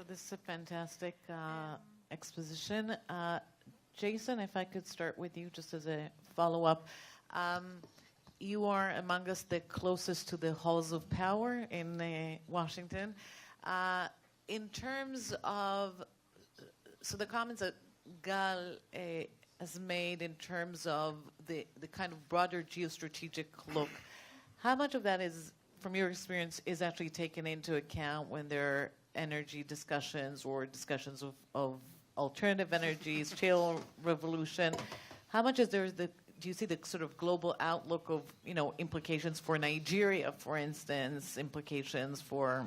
So this is a fantastic exposition. Jason, if I could start with you just as a follow-up. You are among us the closest to the halls of power in Washington. In terms of, so the comments that Gal has made in terms of the kind of broader geostrategic look, how much of that is, from your experience, is actually taken into account when there are energy discussions or discussions of alternative energies, shale revolution? How much is there do you see the sort of global outlook of, implications for Nigeria, for instance, implications for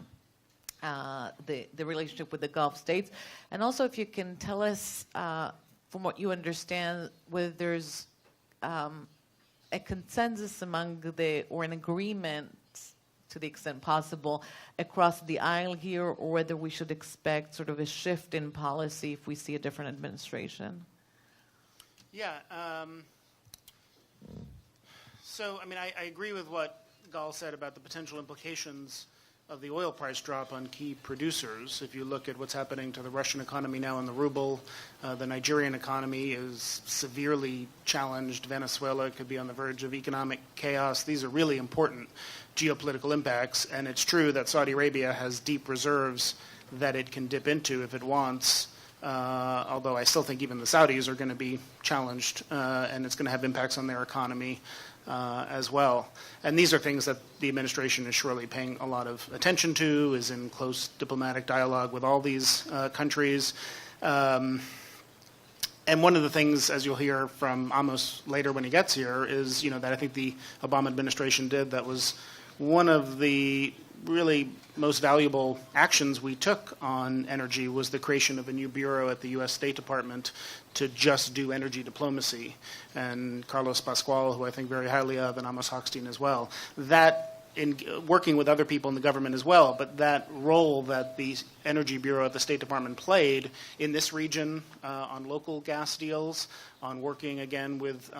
the relationship with the Gulf states? And also, if you can tell us, from what you understand, whether there's a consensus among or an agreement, to the extent possible, across the aisle here, or whether we should expect sort of a shift in policy if we see a different administration? Yeah. So, I agree with what Gal said about the potential implications of the oil price drop on key producers. If you look at what's happening to the Russian economy now in the ruble, the Nigerian economy is severely challenged. Venezuela could be on the verge of economic chaos. These are really important geopolitical impacts, and it's true that Saudi Arabia has deep reserves that it can dip into if it wants, although I still think even the Saudis are going to be challenged, and it's going to have impacts on their economy as well. And these are things that the administration is surely paying a lot of attention to, is in close diplomatic dialogue with all these countries. And one of the things, as you'll hear from Amos later when he gets here, is that I think the Obama administration did that was one of the really most valuable actions we took on energy was the creation of a new bureau at the U.S. State Department to just do energy diplomacy. And Carlos Pascual, who I think very highly of, and Amos Hochstein as well. That, in working with other people in the government as well, but that role that the Energy Bureau at the State Department played in this region on local gas deals, on working again with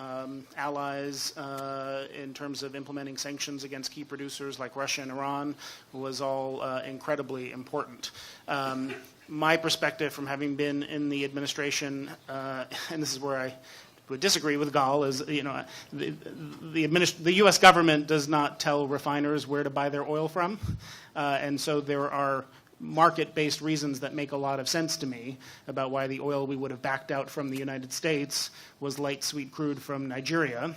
allies in terms of implementing sanctions against key producers like Russia and Iran, was all incredibly important. My perspective from having been in the administration, and this is where I would disagree with Gal, is the U.S. government does not tell refiners where to buy their oil from, and so there are market-based reasons that make a lot of sense to me about why the oil we would have backed out from the United States was light sweet crude from Nigeria,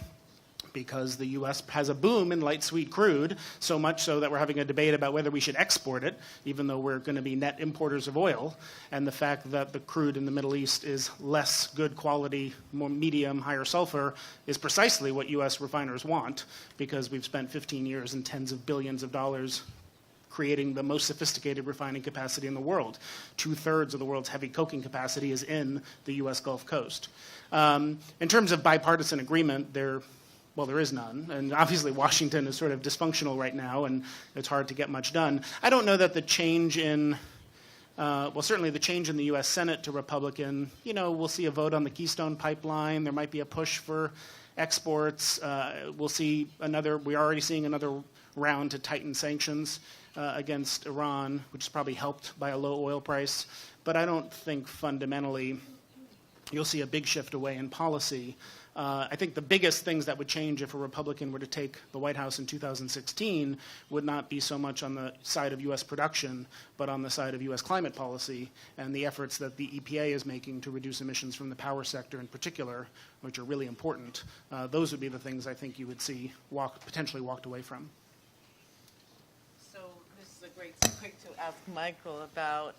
because the U.S. has a boom in light sweet crude, so much so that we're having a debate about whether we should export it, even though we're going to be net importers of oil. And the fact that the crude in the Middle East is less good quality, more medium, higher sulfur, is precisely what U.S. refiners want, because we've spent 15 years and tens of billions of dollars creating the most sophisticated refining capacity in the world. 2/3 of the world's heavy coking capacity is in the U.S. Gulf Coast. In terms of bipartisan agreement, there is none. And obviously Washington is sort of dysfunctional right now, and it's hard to get much done. I don't know that the change in, certainly the change in the U.S. Senate to Republican, we'll see a vote on the Keystone Pipeline. There might be a push for exports. We'll see we're already seeing another round to tighten sanctions against Iran, which is probably helped by a low oil price. But I don't think fundamentally you'll see a big shift away in policy. I think the biggest things that would change if a Republican were to take the White House in 2016 would not be so much on the side of U.S. production, but on the side of U.S. climate policy and the efforts that the EPA is making to reduce emissions from the power sector in particular, which are really important. Those would be the things I think you would see potentially walked away from. So this is a great topic to ask Michael about.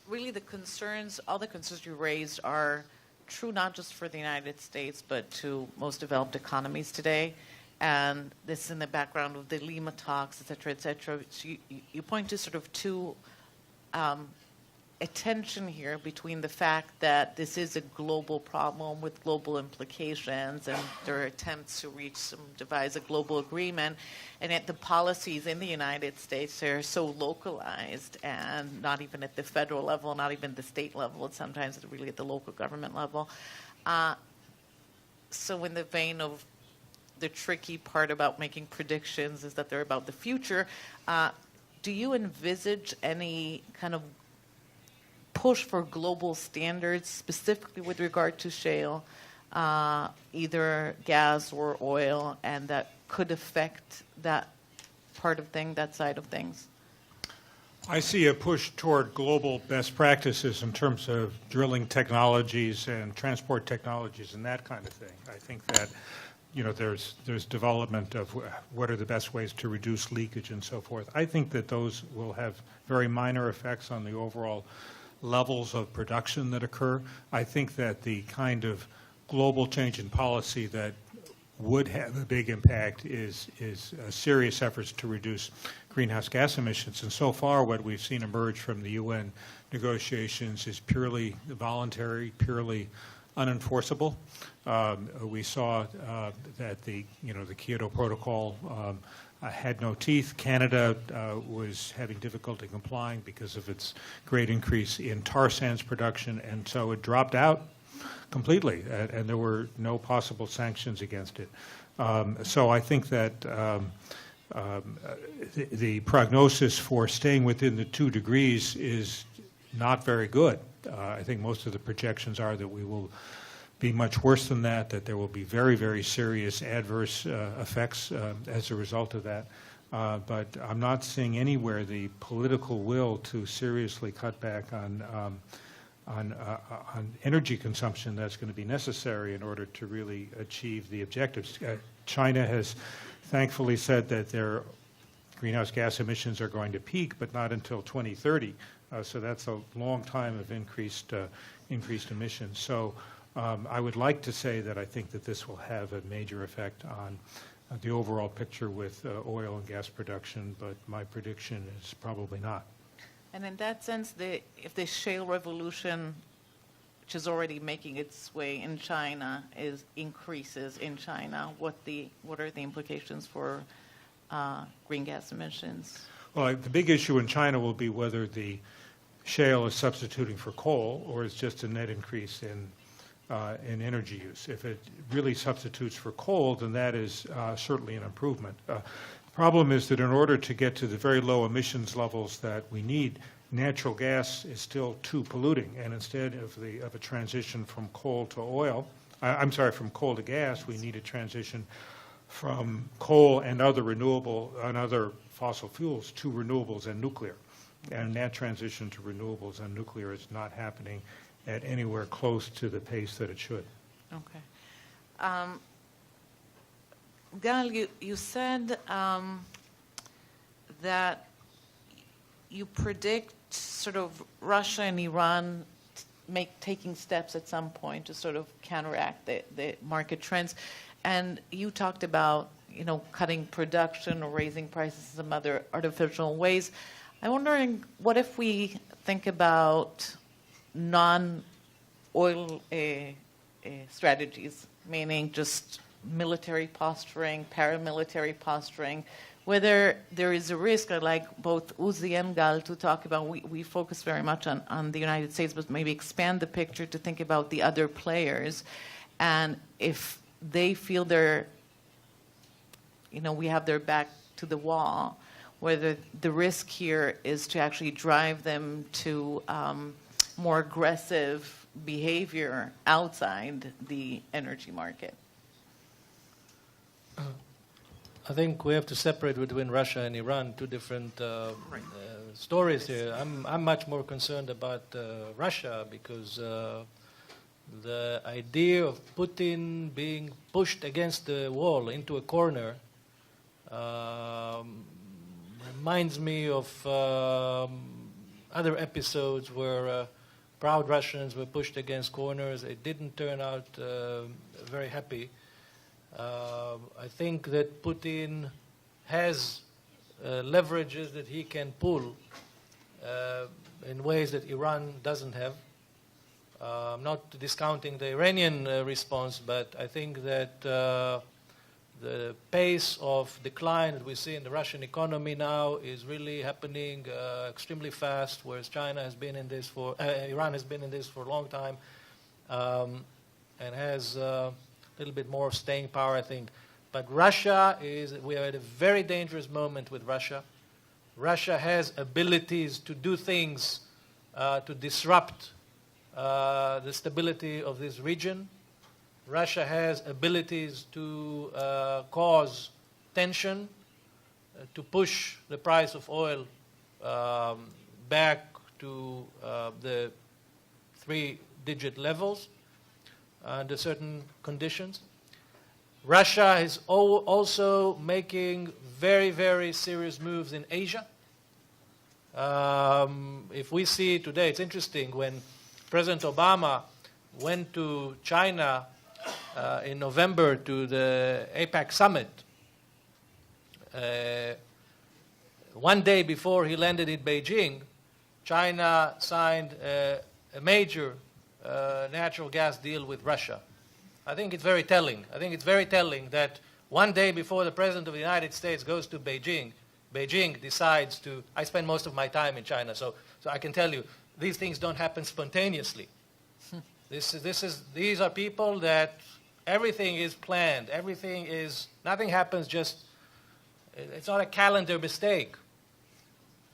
Really all the concerns you raised are true not just for the United States, but to most developed economies today. And this is in the background of the Lima talks, et cetera, et cetera. So you point to sort of two a tension here between the fact that this is a global problem with global implications, and there are attempts to devise a global agreement, and yet the policies in the United States are so localized, and not even at the federal level, not even the state level, it's sometimes really at the local government level. So in the vein of the tricky part about making predictions is that they're about the future, do you envisage any kind of push for global standards, specifically with regard to shale, either gas or oil, and that could affect that part of things, that side of things? I see a push toward global best practices in terms of drilling technologies and transport technologies and that kind of thing. I think that, there's development of what are the best ways to reduce leakage and so forth. I think that those will have very minor effects on the overall levels of production that occur. I think that the kind of global change in policy that would have a big impact is serious efforts to reduce greenhouse gas emissions. And so far, what we've seen emerge from the UN negotiations is purely voluntary, purely unenforceable. We saw that the Kyoto Protocol had no teeth. Canada was having difficulty complying because of its great increase in tar sands production, and so it dropped out completely, and there were no possible sanctions against it. So I think that the prognosis for staying within the 2 degrees is not very good. I think most of the projections are that we will be much worse than that there will be very, very serious adverse effects as a result of that. But I'm not seeing anywhere the political will to seriously cut back on energy consumption that's going to be necessary in order to really achieve the objectives. China has thankfully said that their greenhouse gas emissions are going to peak, but not until 2030. So that's a long time of increased emissions. So I would like to say that I think that this will have a major effect on the overall picture with oil and gas production, but my prediction is probably not. And in that sense, if the shale revolution, which is already making its way in China, increases in China, what are the implications for green gas emissions? Well, the big issue in China will be whether the shale is substituting for coal or is just a net increase in energy use. If it really substitutes for coal, then that is certainly an improvement. The problem is that in order to get to the very low emissions levels that we need, natural gas is still too polluting, and instead of a transition from coal to oil, from coal to gas, we need a transition from coal and other fossil fuels to renewables and nuclear. And that transition to renewables and nuclear is not happening at anywhere close to the pace that it should. Okay. Gal, you said that you predict sort of Russia and Iran taking steps at some point to sort of counteract the market trends. And you talked about, cutting production or raising prices in some other artificial ways. I'm wondering, what if we think about non-oil strategies, meaning just military posturing, paramilitary posturing, whether there is a risk? I'd like both Uzi and Gal to talk about, we focus very much on the United States, but maybe expand the picture to think about the other players, and if they feel we have their back to the wall, whether the risk here is to actually drive them to more aggressive behavior outside the energy market. I think we have to separate between Russia and Iran, two different stories here. I'm much more concerned about Russia because the idea of Putin being pushed against the wall into a corner reminds me of other episodes where proud Russians were pushed against corners. It didn't turn out very happy. I think that Putin has leverages that he can pull in ways that Iran doesn't have. I'm not discounting the Iranian response, but I think that the pace of decline that we see in the Russian economy now is really happening extremely fast, whereas Iran has been in this for a long time, and has a little bit more staying power, I think. But we are at a very dangerous moment with Russia. Russia has abilities to do things to disrupt the stability of this region. Russia has abilities to cause tension, to push the price of oil back to the three-digit levels under certain conditions. Russia is also making very, very serious moves in Asia. If we see today, it's interesting, when President Obama went to China in November to the APEC summit, one day before he landed in Beijing, China signed a major natural gas deal with Russia. I think it's very telling. I think it's very telling that one day before the President of the United States goes to Beijing, Beijing decides to, I spend most of my time in China, so I can tell you, these things don't happen spontaneously. These are people that everything is planned, nothing happens just, it's not a calendar mistake.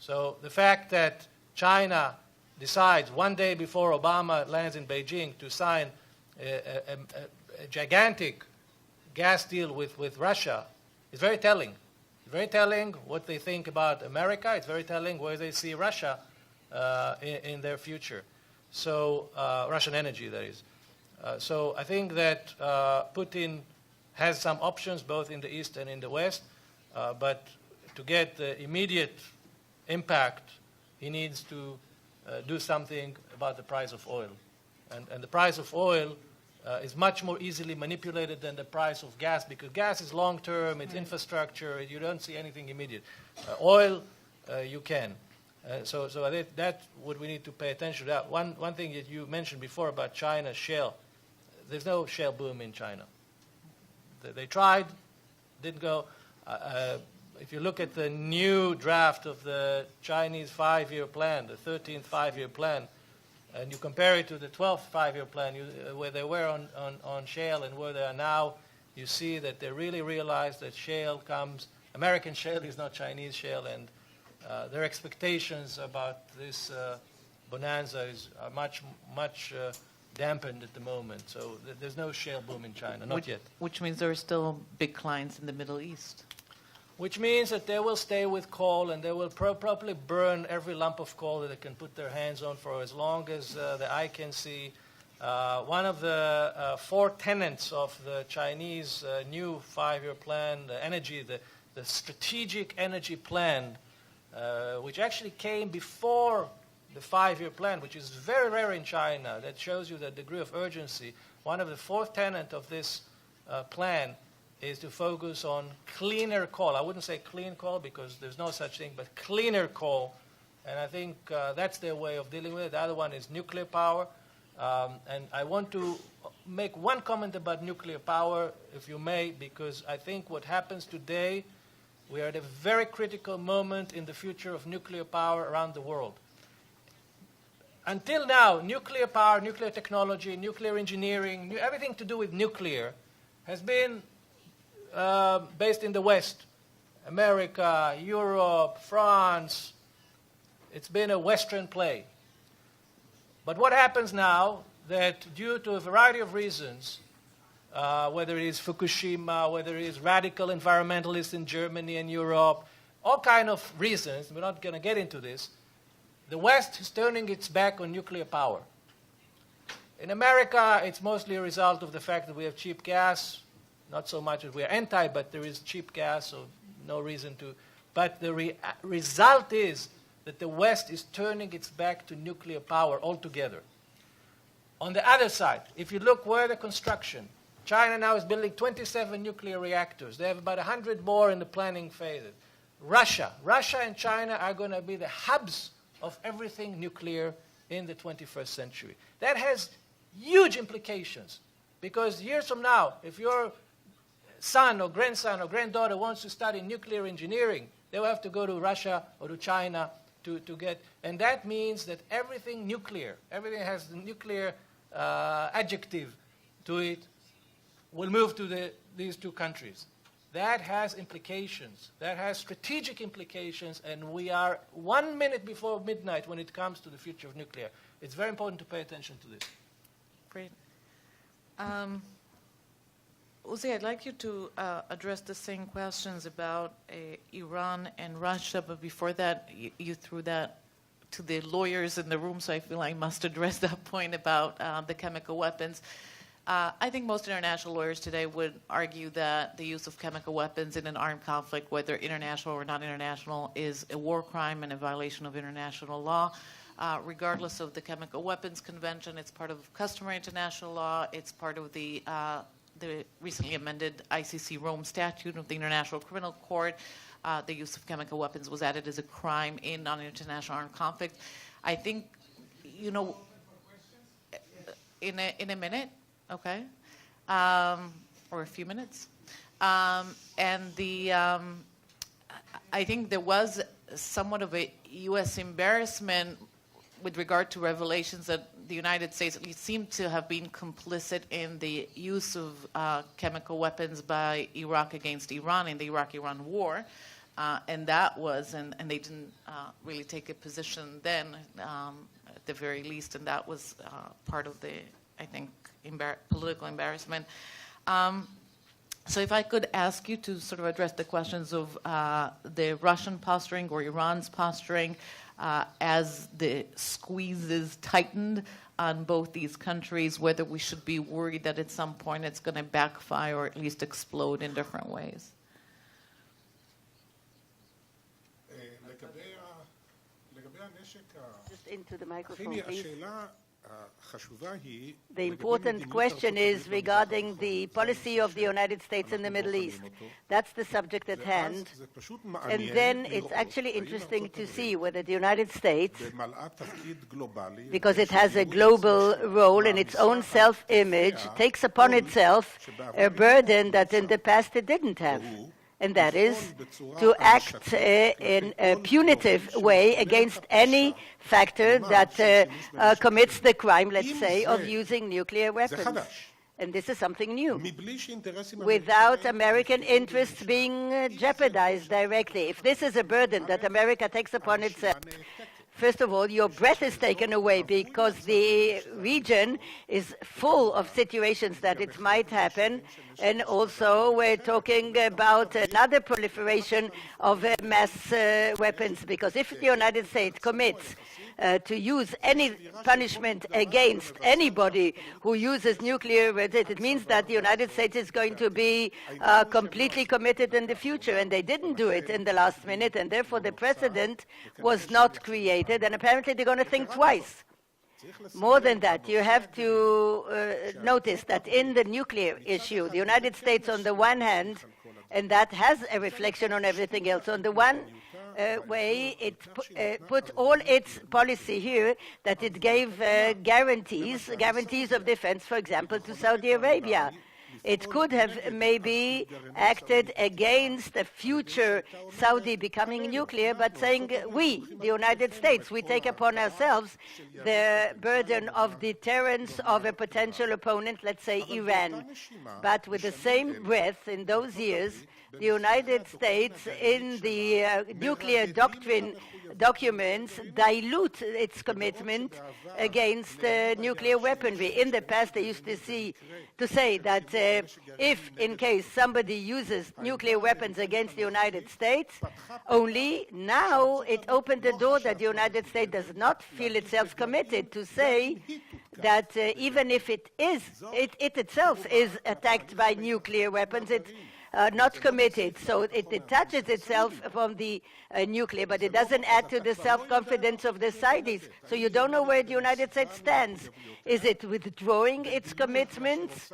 So the fact that China decides one day before Obama lands in Beijing to sign a gigantic gas deal with Russia is very telling. It's very telling what they think about America. It's very telling where they see Russia in their future. So Russian energy, that is. So I think that Putin has some options both in the East and in the West, but to get the immediate impact, he needs to do something about the price of oil. And the price of oil is much more easily manipulated than the price of gas, because gas is long-term, it's infrastructure, you don't see anything immediate. Oil, you can. So I think that's what we need to pay attention to. That. One thing that you mentioned before about China, shale. There's no shale boom in China. They tried, didn't go. If you look at the new draft of the Chinese 5-year plan, the 13th 5-year plan, and you compare it to the 12th 5-year plan, where they were on shale and where they are now, you see that they really realize that shale comes, American shale is not Chinese shale, and their expectations about this bonanza are much dampened at the moment. So there's no shale boom in China, not yet. Which means there are still big clients in the Middle East. Which means that they will stay with coal, and they will probably burn every lump of coal that they can put their hands on for as long as the eye can see. One of the 4 tenets of the Chinese new 5-year plan, the strategic energy plan, which actually came before the 5-year plan, which is very rare in China. That shows you the degree of urgency. One of the 4th tenets of this plan is to focus on cleaner coal. I wouldn't say clean coal because there's no such thing, but cleaner coal. And I think that's their way of dealing with it. The other one is nuclear power. And I want to make one comment about nuclear power, if you may, because I think what happens today, we are at a very critical moment in the future of nuclear power around the world. Until now, nuclear power, nuclear technology, nuclear engineering, everything to do with nuclear has been based in the West. America, Europe, France. It's been a Western play. But what happens now, that due to a variety of reasons, whether it is Fukushima, whether it is radical environmentalists in Germany and Europe, all kind of reasons, we're not going to get into this, the West is turning its back on nuclear power. In America, it's mostly a result of the fact that we have cheap gas, not so much that we are anti, but there is cheap gas, so no reason to. But the result is that the West is turning its back to nuclear power altogether. On the other side, if you look where the construction, China now is building 27 nuclear reactors. They have about 100 more in the planning phase. Russia and China are going to be the hubs of everything nuclear in the 21st century. That has huge implications, because years from now, if your son or grandson or granddaughter wants to study nuclear engineering, they will have to go to Russia or to China to get, and that means that everything nuclear, everything has the nuclear adjective to it, will move to these two countries. that has implications. That has strategic implications, and we are 1 minute before midnight when it comes to the future of nuclear. It's very important to pay attention to this. Great. Uzi, I'd like you to address the same questions about Iran and Russia, but before that, you threw that to the lawyers in the room, so I feel I must address that point about the chemical weapons. I think most international lawyers today would argue that the use of chemical weapons in an armed conflict, whether international or not international, is a war crime and a violation of international law. Regardless of the Chemical Weapons Convention, it's part of customary international law. It's part of the recently amended ICC Rome Statute of the International Criminal Court. The use of chemical weapons was added as a crime in non-international armed conflict. I think, you know, in a minute, okay, or a few minutes, and I think there was somewhat of a U.S. embarrassment with regard to revelations that the United States at least seemed to have been complicit in the use of chemical weapons by Iraq against Iran in the Iraq-Iran war. And that was, and they didn't really take a position then, at the very least, and that was part of the, I think, political embarrassment. So if I could ask you to sort of address the questions of the Russian posturing or Iran's posturing as the squeezes tightened on both these countries, whether we should be worried that at some point it's going to backfire or at least explode in different ways. Just into the microphone, please. The important question is regarding the policy of the United States in the Middle East. That's the subject at hand. And then it's actually interesting to see whether the United States, because it has a global role in its own self-image, takes upon itself a burden that in the past it didn't have. And that is to act in a punitive way against any factor that commits the crime, let's say, of using nuclear weapons. And this is something new, without American interests being jeopardized directly. If this is a burden that America takes upon itself, first of all, your breath is taken away because the region is full of situations that it might happen. And also, we're talking about another proliferation of mass weapons, because if the United States commits to use any punishment against anybody who uses nuclear weapons, it means that the United States is going to be completely committed in the future. And they didn't do it in the last minute, and therefore the precedent was not created. And apparently they're going to think twice. More than that, you have to notice that in the nuclear issue, the United States on the one hand, and that has a reflection on everything else, on the one way it put all its policy here, that it gave guarantees of defense, for example, to Saudi Arabia. It could have maybe acted against a future Saudi becoming nuclear, but saying we, the United States, we take upon ourselves the burden of deterrence of a potential opponent, let's say Iran. But with the same breath, in those years, the United States, in the nuclear doctrine documents, dilute its commitment against nuclear weaponry. In the past, they used to say that if, in case, somebody uses nuclear weapons against the United States, only now it opened the door that the United States does not feel itself committed to say that even if it itself is attacked by nuclear weapons, it's not committed. So it detaches itself from the nuclear, but it doesn't add to the self-confidence of the Saudis. So you don't know where the United States stands. Is it withdrawing its commitments?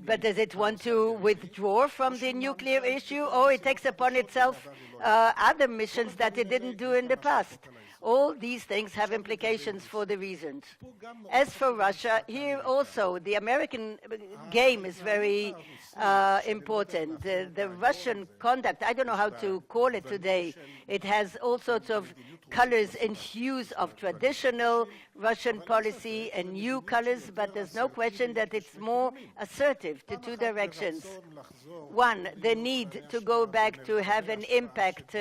But does it want to withdraw from the nuclear issue? Or it takes upon itself other missions that it didn't do in the past? All these things have implications for the regions. As for Russia, here also the American game is very important. happened. The Russian conduct, I don't know how to call it today. It has all sorts of colors and hues of traditional Russian policy and new colors, but there's no question that it's more assertive to two directions. One, the need to go back to have an impact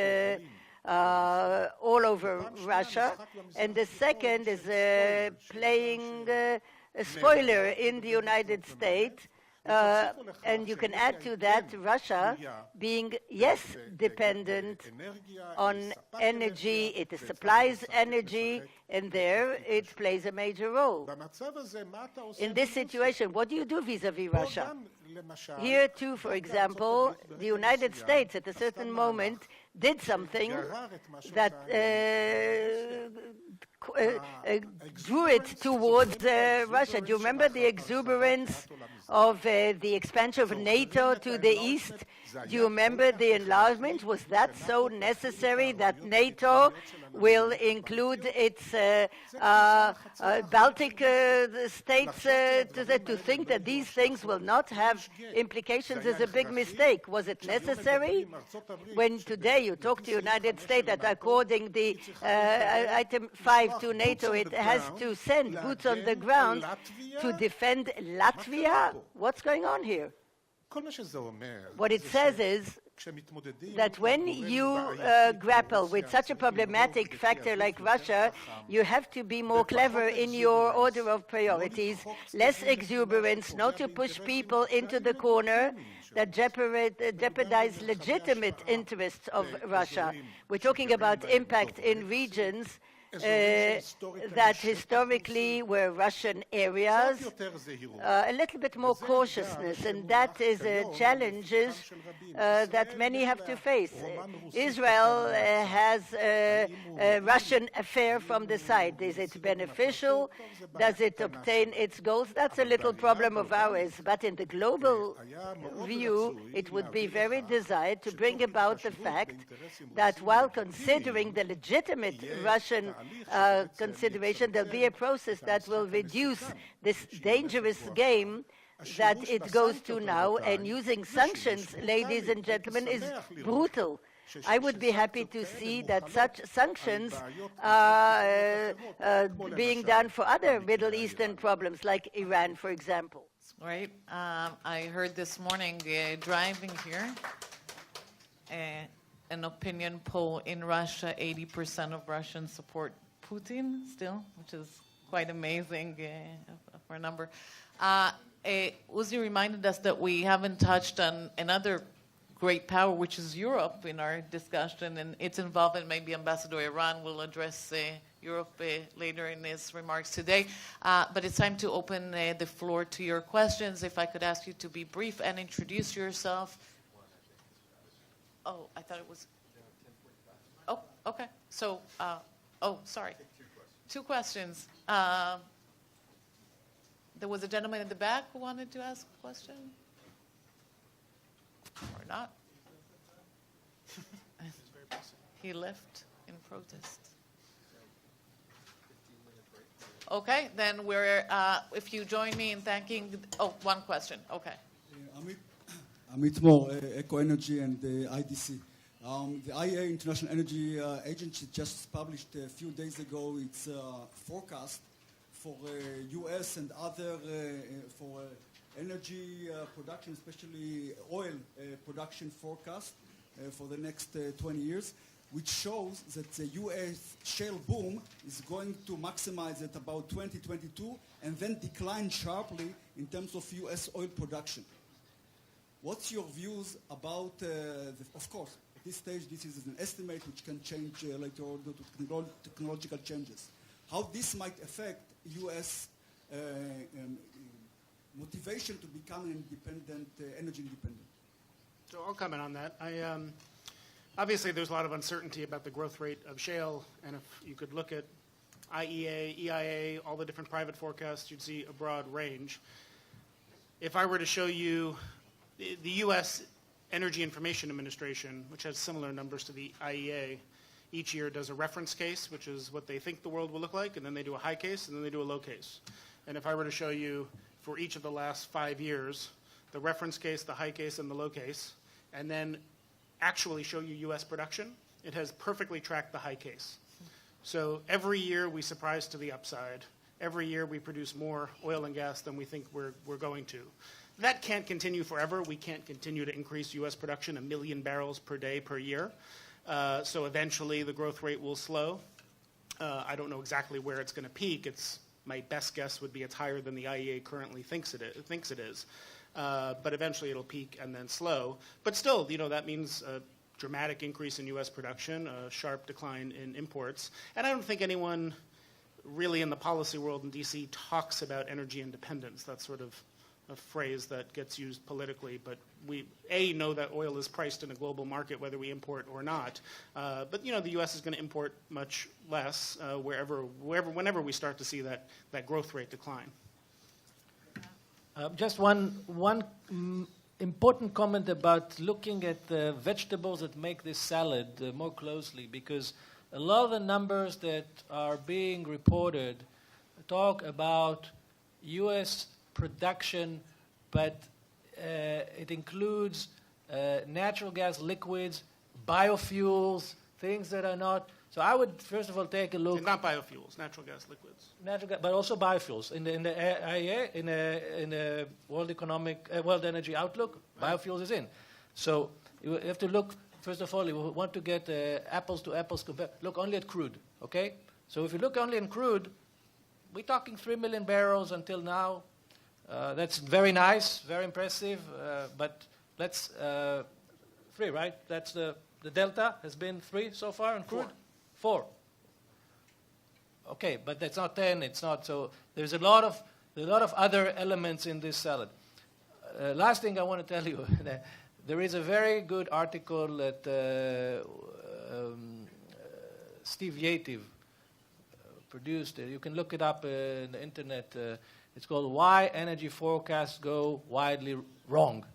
all over Russia, and the second is playing a spoiler in the United States. And you can add to that Russia being, yes, dependent on energy, it supplies energy, and there it plays a major role. In this situation, what do you do vis-à-vis Russia? Here too, for example, the United States at a certain moment did something that drew it towards Russia. Do you remember the exuberance of the expansion of NATO to the east? Do you remember the enlargement? Was that so necessary that NATO will include its Baltic states? To think that these things will not have implications is a big mistake. Was it necessary? When today you talk to the United States that according the item 5 to NATO, it has to send boots on the ground to defend Latvia? What's going on here? What it says is that when you grapple with such a problematic factor like Russia, you have to be more clever in your order of priorities, less exuberance, not to push people into the corner that jeopardize legitimate interests of Russia. We're talking about impact in regions that historically were Russian areas, a little bit more cautiousness, and that is challenges that many have to face. Israel has a Russian affair from the side. Is it beneficial? Does it obtain its goals? That's a little problem of ours, but in the global view, it would be very desired to bring about the fact that while considering the legitimate Russian consideration, there'll be a process that will reduce this dangerous game that it goes to now, and using sanctions, ladies and gentlemen, is brutal. I would be happy to see that such sanctions are being done for other Middle Eastern problems, like Iran, for example. Right. I heard this morning driving here an opinion poll in Russia, 80% of Russians support Putin still, which is quite amazing for a number. Uzi reminded us that we haven't touched on another great power, which is Europe, in our discussion, and its involvement. Maybe Ambassador Iran will address Europe later in his remarks today. But it's time to open the floor to your questions. If I could ask you to be brief and introduce yourself. Oh, I thought it was... Oh, okay. So, sorry. Two questions. There was a gentleman in the back who wanted to ask a question? Or not? He left in protest. Okay, then we're, if you join me in thanking, one question, okay. Amit Mor, Eco Energy and the IDC. The IEA, International Energy Agency, just published a few days ago its forecast for U.S. and other for energy production, especially oil production forecast for the next 20 years, which shows that the U.S. shale boom is going to maximize at about 2022 and then decline sharply in terms of U.S. oil production. What's your views about, of course, at this stage, this is an estimate which can change later on due to technological changes. How this might affect U.S. motivation to become an independent, energy independent? So I'll comment on that. Obviously, there's a lot of uncertainty about the growth rate of shale, and if you could look at IEA, EIA, all the different private forecasts, you'd see a broad range. If I were to show you the U.S. Energy Information Administration, which has similar numbers to the IEA, each year does a reference case, which is what they think the world will look like, and then they do a high case, and then they do a low case. And if I were to show you for each of the last 5 years, the reference case, the high case, and the low case, and then actually show you U.S. production, it has perfectly tracked the high case. So every year we surprise to the upside. Every year we produce more oil and gas than we think we're going to. That can't continue forever. We can't continue to increase U.S. production 1 million barrels per day per year. So eventually the growth rate will slow. I don't know exactly where it's going to peak. My best guess would be it's higher than the IEA currently thinks it is. But eventually it'll peak and then slow. But still, that means a dramatic increase in U.S. production, a sharp decline in imports. And I don't think anyone really in the policy world in D.C. talks about energy independence. That's sort of a phrase that gets used politically, but we, know that oil is priced in a global market whether we import or not. But, the U.S. is going to import much less whenever we start to see that growth rate decline. Just one important comment about looking at the vegetables that make this salad more closely, because a lot of the numbers that are being reported talk about U.S. production, but it includes natural gas liquids, biofuels, things that are not. So I would first of all take a look. Not biofuels, natural gas liquids. But also biofuels. In the IEA, in the World Energy Outlook, biofuels is in. So you have to look. First of all, you want to get apples to apples compare. Look only at crude, okay? So if you look only in crude, we're talking 3 million barrels until now. That's very nice, very impressive, but let's 3, right? That's the delta has been 3 so far in crude? 4. Okay, but that's not 10, it's not. So there's a lot of other elements in this salad. Last thing I want to tell you, there is a very good article that Steve Yative produced. You can look it up in the internet. It's called Why Energy Forecasts Go Widely Wrong.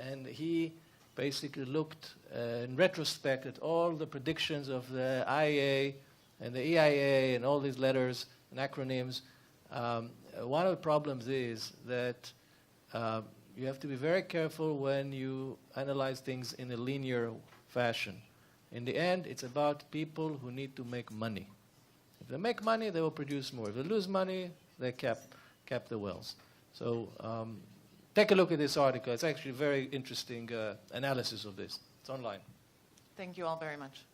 And he basically looked in retrospect at all the predictions of the IEA and the EIA and all these letters and acronyms. One of the problems is that you have to be very careful when you analyze things in a linear fashion. In the end, it's about people who need to make money. If they make money, they will produce more. If they lose money, they cap the wells. So take a look at this article. It's actually a very interesting analysis of this. It's online. Thank you all very much.